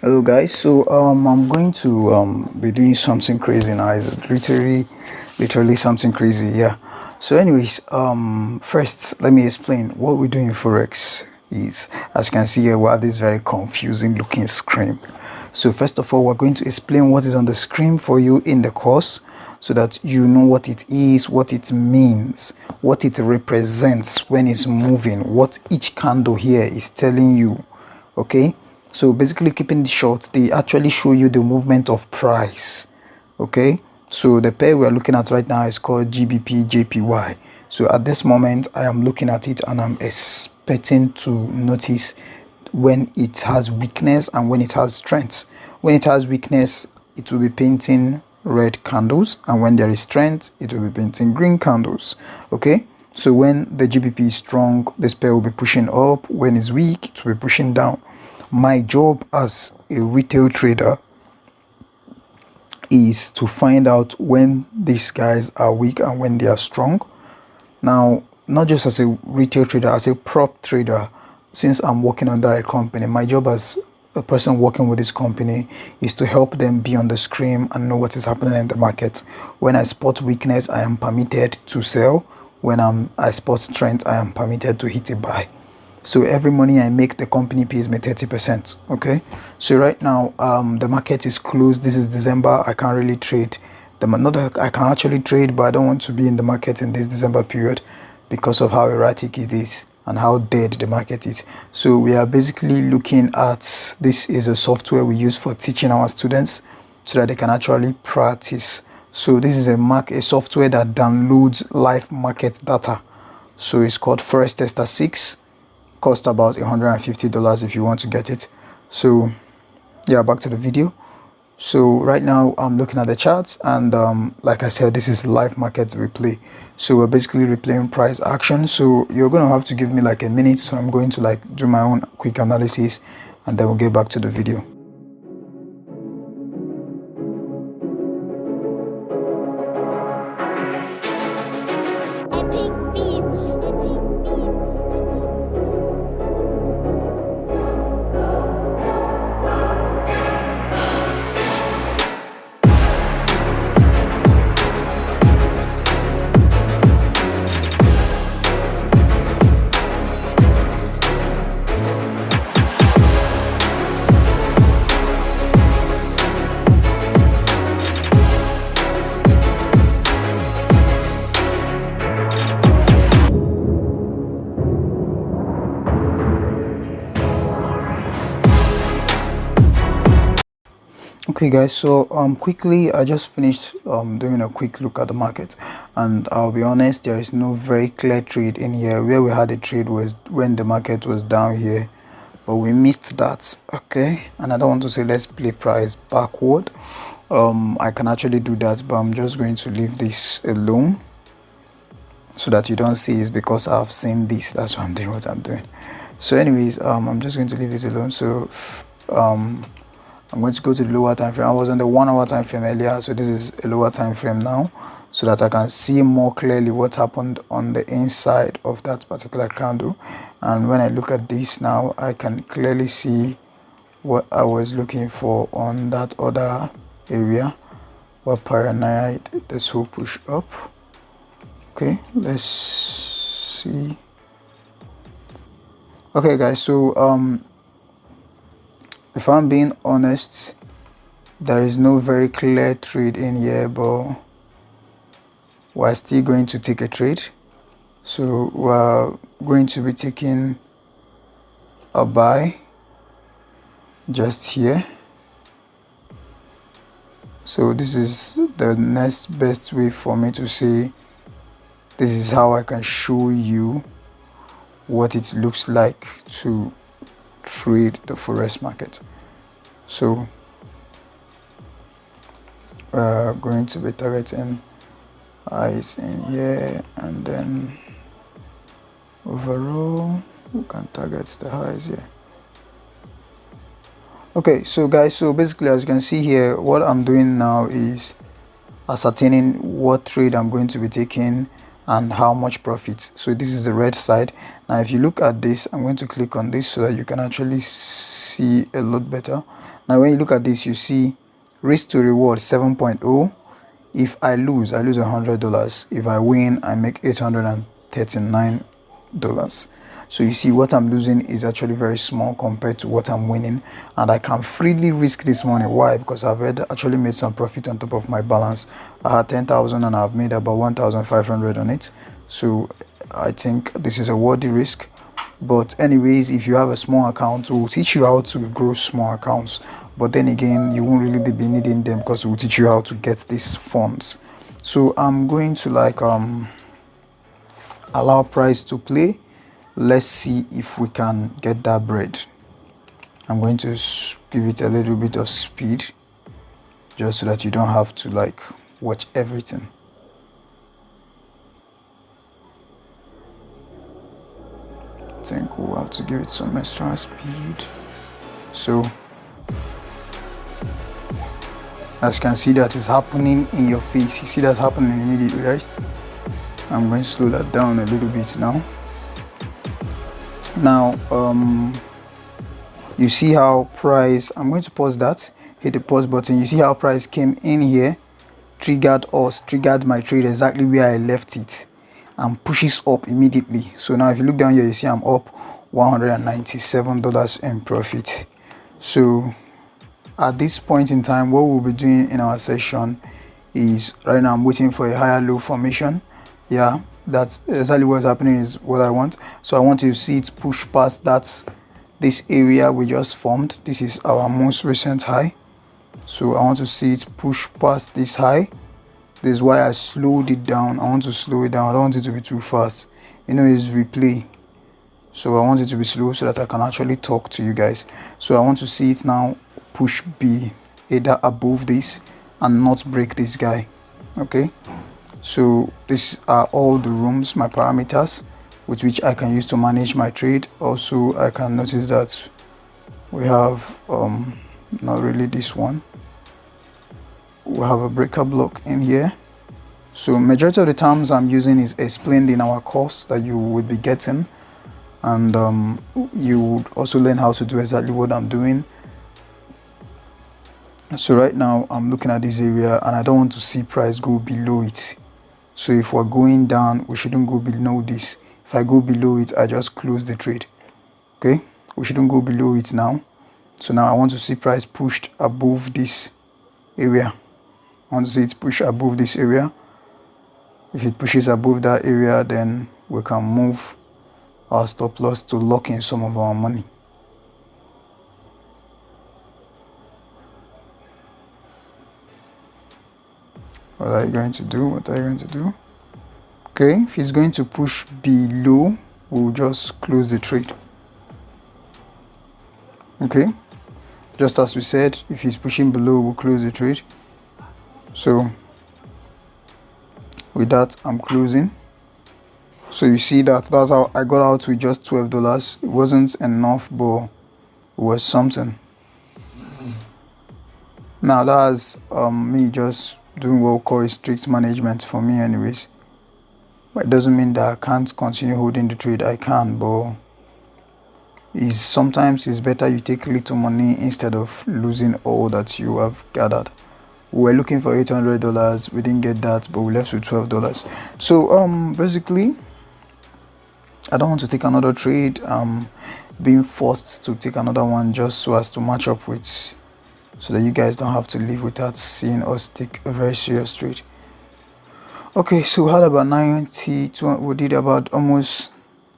Hello guys, so I'm going to be doing something crazy now. It's literally something crazy, yeah. So anyways, first let me explain what we do in Forex is. As you can see here, we have this very confusing looking screen. So first of all, we're going to explain what is on the screen for you in the course so that you know what it is, what it means, what it represents when it's moving, what each candle here is telling you. Okay, so basically, keeping it short, they actually show you the movement of price. Okay, so the pair we're looking at right now is called GBP JPY. So at this moment I am looking at it and I'm expecting to notice when it has weakness and when it has strength. When it has weakness, it will be painting red candles, and when there is strength, it will be painting green candles. Okay, so when the GBP is strong, this pair will be pushing up. When it's weak, it will be pushing down. My job as a retail trader is to find out when these guys are weak and when they are strong. Now, not just as a retail trader, as a prop trader, since I'm working under a company, my job as a person working with this company is to help them be on the screen and know what is happening in the market. When I spot weakness, I am permitted to sell. When I spot strength, I am permitted to hit a buy. So every money I make, the company pays me 30%. Okay, so right now the market is closed. This is December. I can't really trade. Not that I can actually trade, but I don't want to be in the market in this December period because of how erratic it is and how dead the market is. So we are basically looking at, this is a software we use for teaching our students so that they can actually practice. So this is a software that downloads live market data. So it's called Forex Tester 6. Cost about $150 if you want to get it. So yeah, back to the video. So right now I'm looking at the charts, and like I said, this is live market replay. So we're basically replaying price action. So you're gonna have to give me like a minute, so I'm going to like do my own quick analysis and then we'll get back to the video. Okay guys, so quickly I just finished doing a quick look at the market, and I'll be honest, there is no very clear trade in here. Where we had a trade was when the market was down here, but we missed that. Okay, and I don't want to say let's play price backward. I can actually do that, but I'm just going to leave this alone so that you don't see it's because I've seen this. That's why I'm doing what I'm doing. So anyways, I'm just going to leave this alone. So I'm going to go to the lower time frame. I was on the 1 hour time frame earlier, so this is a lower time frame now, so that I can see more clearly what happened on the inside of that particular candle. And when I look at this now, I can clearly see what I was looking for on that other area where paranoid this whole push up. Okay, let's see. Okay guys, so if I'm being honest, there is no very clear trade in here, but we're still going to take a trade. So we're going to be taking a buy just here. So this is the next best way for me to say this is how I can show you what it looks like to trade the Forex market. So we're going to be targeting highs in here, and then overall we can target the highs here. Okay, so guys, so basically as you can see here, what I'm doing now is ascertaining what trade I'm going to be taking and how much profit. So this is the red side. Now if you look at this, I'm going to click on this so that you can actually see a lot better. Now when you look at this, you see risk to reward 7.0. If I lose $100. If I win, I make $839. So you see, what I'm losing is actually very small compared to what I'm winning, and I can freely risk this money. Why? Because I've actually made some profit on top of my balance. I had 10,000 and I've made about 1,500 on it. So I think this is a worthy risk. But anyways, if you have a small account, we'll teach you how to grow small accounts. But then again, you won't really be needing them because we'll teach you how to get these funds. So I'm going to allow price to play. Let's see if we can get that bread. I'm going to give it a little bit of speed just so that you don't have to watch everything. I think we'll have to give it some extra speed. So as you can see, that is happening in your face. You see that happening immediately, guys. I'm going to slow that down a little bit now. You see how price, I'm going to pause that, hit the pause button. You see how price came in here, triggered my trade exactly where I left it, and pushes up immediately. So now if you look down here, you see I'm up $197 in profit. So at this point in time, what we'll be doing in our session is, right now I'm waiting for a higher low formation. Yeah, that's exactly what's happening, is what I want. So I want to see it push past this area we just formed. This is our most recent high. So I want to see it push past this high. This is why I slowed it down. I want to slow it down. I don't want it to be too fast. It's replay. So I want it to be slow so that I can actually talk to you guys. So I want to see it now push B, either above this and not break this guy. Okay. So these are all the rooms, my parameters, with which I can use to manage my trade. Also, I can notice that we have not really this one. We have a breaker block in here. So majority of the terms I'm using is explained in our course that you would be getting, and you would also learn how to do exactly what I'm doing. So right now I'm looking at this area and I don't want to see price go below it. So if we're going down, we shouldn't go below this. If I go below it, I just close the trade. Okay, we shouldn't go below it now. So now I want to see price pushed above this area. I want to see it push above this area. If it pushes above that area, then we can move our stop loss to lock in some of our money. What are you going to do? Okay, if it's going to push below, we'll just close the trade. Okay, just as we said, if it's pushing below, we'll close the trade. So with that, I'm closing. So you see that's how I got out with just $12. It wasn't enough, but it was something. Now that's me just doing what we call a strict management for me anyways. But it doesn't mean that I can't continue holding the trade. I can, but sometimes it's better you take little money instead of losing all that you have gathered. We were looking for $800, we didn't get that, but we left with $12. So basically, I don't want to take another trade. Being forced to take another one just so as to match up with, so that you guys don't have to live without seeing us take a very serious trade. Okay, so we had about 90, we did about almost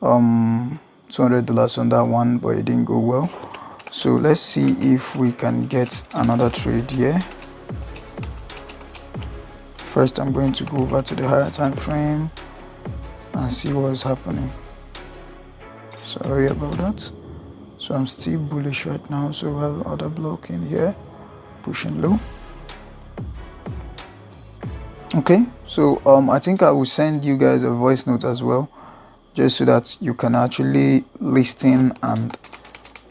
$200 on that one, but it didn't go well. So let's see if we can get another trade here. First, I'm going to go over to the higher time frame and see what's happening. Sorry about that. So I'm still bullish right now. So we have other block in here, pushing low. Okay, so I think I will send you guys a voice note as well, just so that you can actually listen and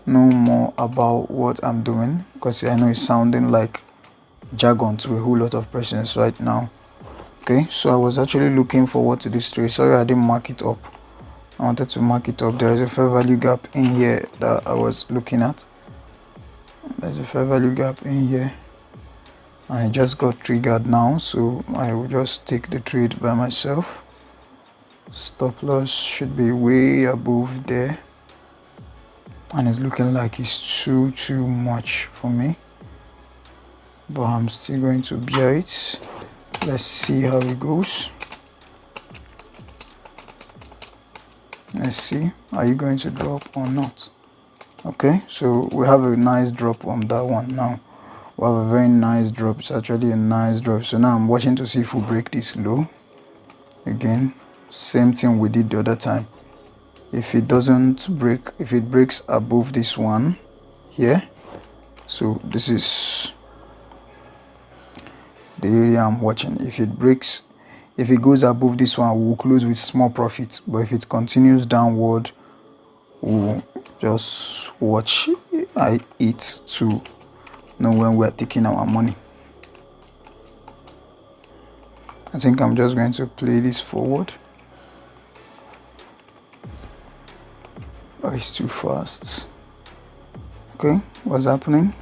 know more about what I'm doing, because I know it's sounding like jargon to a whole lot of persons right now. Okay, so I was actually looking forward to this trade. Sorry I didn't mark it up. I wanted to mark it up. There is a fair value gap in here that I was looking at. There's a fair value gap in here. I just got triggered now, so I will just take the trade by myself. Stop loss should be way above there, and it's looking like it's too much for me, but I'm still going to bear it. Let's see how it goes. Let's see, are you going to drop or not? Okay, so we have a nice drop on that one. Now we have a very nice drop. It's actually a nice drop. So now I'm watching to see if we break this low again. Same thing we did the other time. If it doesn't break, if it breaks above this one here, so this is the area I'm watching. If it breaks, if it goes above this one, we'll close with small profits. But if it continues downward, we'll just watch it to know when we're taking our money. I think I'm just going to play this forward. Oh, it's too fast. Okay, what's happening?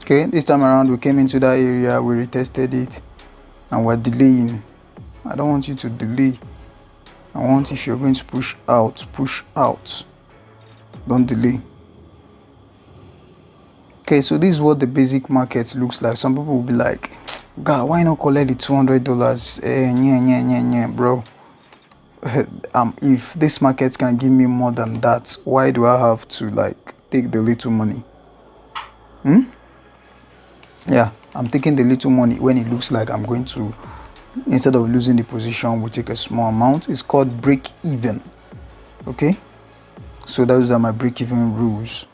Okay, this time around we came into that area, we retested it, and we're delaying. I don't want you to delay. I want, if you're going to push out, don't delay. Okay, so this is what the basic market looks like. Some people will be like, God, why not collect the $200? Bro. If this market can give me more than that, why do I have to like take the little money? Yeah, I'm taking the little money when it looks like I'm going to, instead of losing the position, we take a small amount. It's called break even. Okay, so those are my break even rules,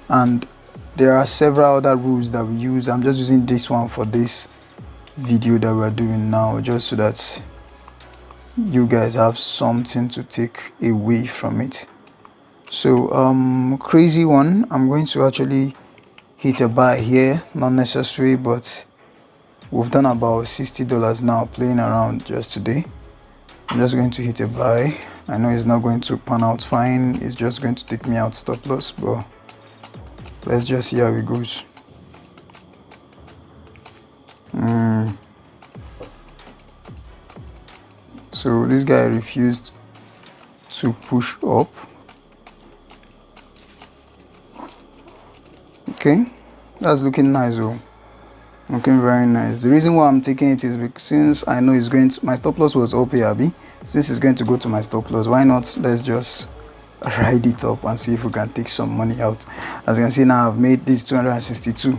and there are several other rules that we use. I'm just using this one for this video that we're doing now, just so that you guys have something to take away from it. So crazy one, I'm going to actually hit a buy here. Not necessary, but we've done about $60 now playing around just today. I'm just going to hit a buy. I know it's not going to pan out fine, it's just going to take me out stop loss, but let's just see how it goes. So this guy refused to push up. Okay, that's looking nice though. Looking very nice. The reason why I'm taking it is because since I know it's going to, my stop loss was up here, since it's going to go to my stop loss, why not let's just ride it up and see if we can take some money out. As you can see now, I've made this 262.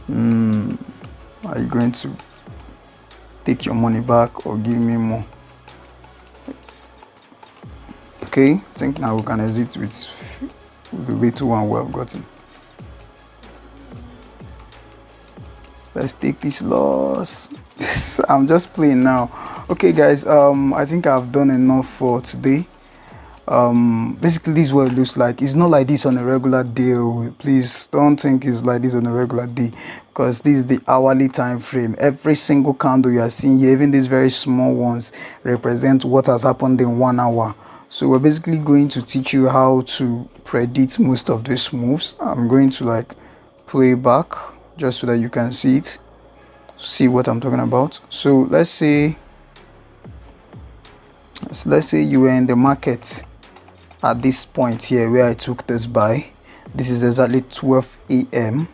Are you going to take your money back or give me more? Okay, I think now we can exit with the little one we have gotten. Let's take this loss. I'm just playing now. Okay guys, I think I've done enough for today. Basically this is what it looks like. It's not like this on a regular day. Please don't think it's like this on a regular day, because this is the hourly time frame. Every single candle you are seeing here, even these very small ones, represent what has happened in 1 hour. So we're basically going to teach you how to predict most of these moves. I'm going to like play back just so that you can see it, see what I'm talking about. So let's say you were in the market at this point here where I took this buy. This is exactly 12 a.m.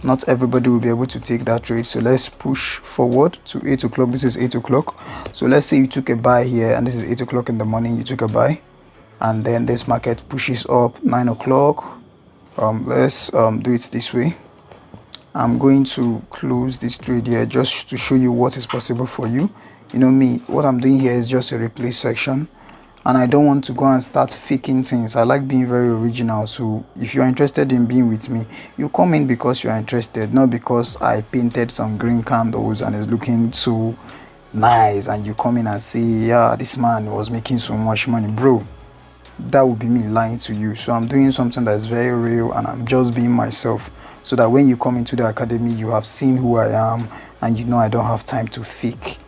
Not everybody will be able to take that trade, so let's push forward to 8 o'clock. This is 8 o'clock. So let's say you took a buy here and this is 8 o'clock in the morning, you took a buy, and then this market pushes up 9 o'clock. Let's do it this way. I'm going to close this trade here just to show you what is possible for you. You know me, what I'm doing here is just a replay section, and I don't want to go and start faking things. I like being very original. So if you're interested in being with me, you come in because you're interested, not because I painted some green candles and it's looking so nice and you come in and say, yeah, this man was making so much money. Bro, that would be me lying to you. So I'm doing something that's very real, and I'm just being myself, so that when you come into the academy, you have seen who I am and you know I don't have time to fake.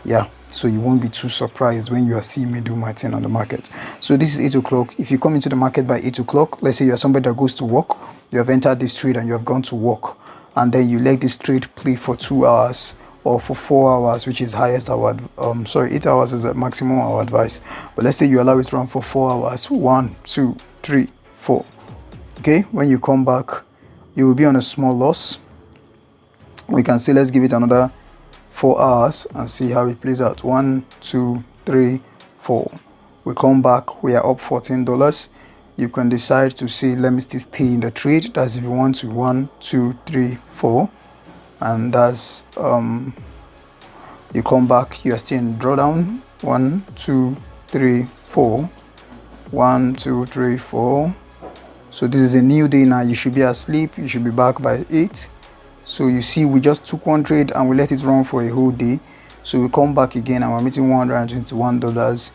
Yeah, so you won't be too surprised when you are seeing me do my thing on the market. So this is 8 o'clock. If you come into the market by 8 o'clock, let's say you're somebody that goes to work, you have entered this trade and you have gone to work, and then you let this trade play for 2 hours or for 4 hours, which is highest hour. 8 hours is a maximum our advice. But let's say you allow it to run for 4 hours. 1, 2, 3, 4. Okay, when you come back, you will be on a small loss. We can say let's give it another 4 hours and see how it plays out. 1, 2, 3, 4. We come back, we are up $14. You can decide to say let me still stay in the trade. That's if you want to. 1, 2, 3, 4, and that's you come back, you are still in drawdown. 1, 2, 3, 4. 1, 2, 3, 4. So this is a new day now. You should be asleep. You should be back by 8. So you see, we just took one trade and we let it run for a whole day. So we come back again and we're making $121.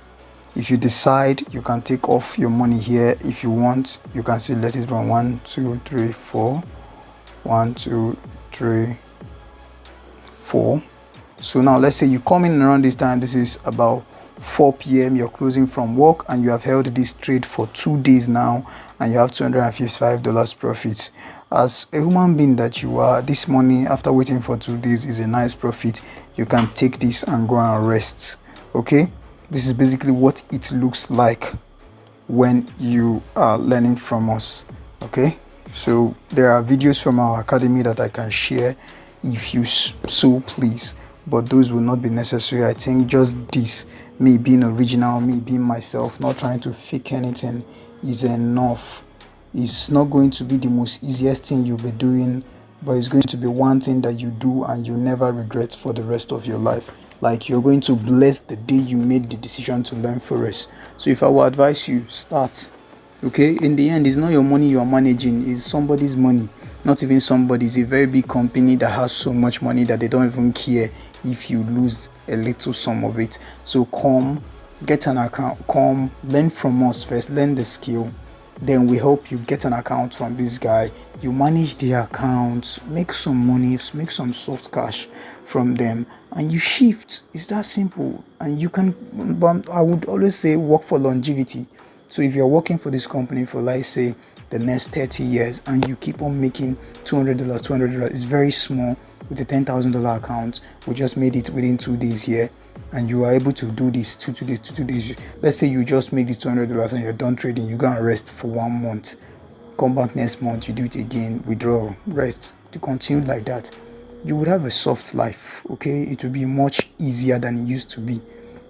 If you decide, you can take off your money here. If you want, you can still let it run. 1, 2, 3, 4. 1, 2, 3, 4. So now let's say you come in around this time. This is about 4 p.m. You're closing from work and you have held this trade for 2 days now, and you have $255 profit. As a human being that you are, this money after waiting for 2 days is a nice profit. You can take this and go and rest. Okay, this is basically what it looks like when you are learning from us. Okay, so there are videos from our academy that I can share if you so please, but those will not be necessary. I think just this, me being original, me being myself, not trying to fake anything, is enough. It's not going to be the most easiest thing you'll be doing, but it's going to be one thing that you do and you never regret for the rest of your life. Like, you're going to bless the day you made the decision to learn Forex. So if I would advise you, start. Okay, in the end, it's not your money you are managing, it's somebody's money. Not even somebody, it's a very big company that has so much money that they don't even care if you lose a little sum of it. So come, get an account, come learn from us first, learn the skill, then we help you get an account from this guy. You manage the account, make some money, make some soft cash from them, and you shift. It's that simple. And you can, but I would always say work for longevity. So if you're working for this company for, like, say, the next 30 years and you keep on making $200, it's very small. With a $10,000 account, we just made it within 2 days here, and you are able to do this 2 days. Let's say you just make this $200 and you're done trading, you go and rest for 1 month. Come back next month, you do it again, withdraw, rest, to continue like that. You would have a soft life. Okay, it will be much easier than it used to be.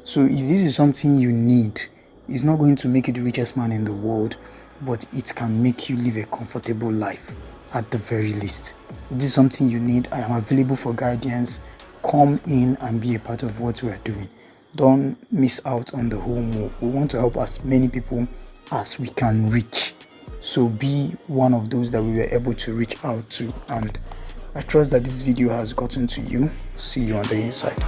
So if this is something you need, it's not going to make you the richest man in the world, but it can make you live a comfortable life at the very least. If this is something you need, I am available for guidance. Come in and be a part of what we are doing. Don't miss out on the whole move. We want to help as many people as we can reach. So be one of those that we were able to reach out to. And I trust that this video has gotten to you. See you on the inside.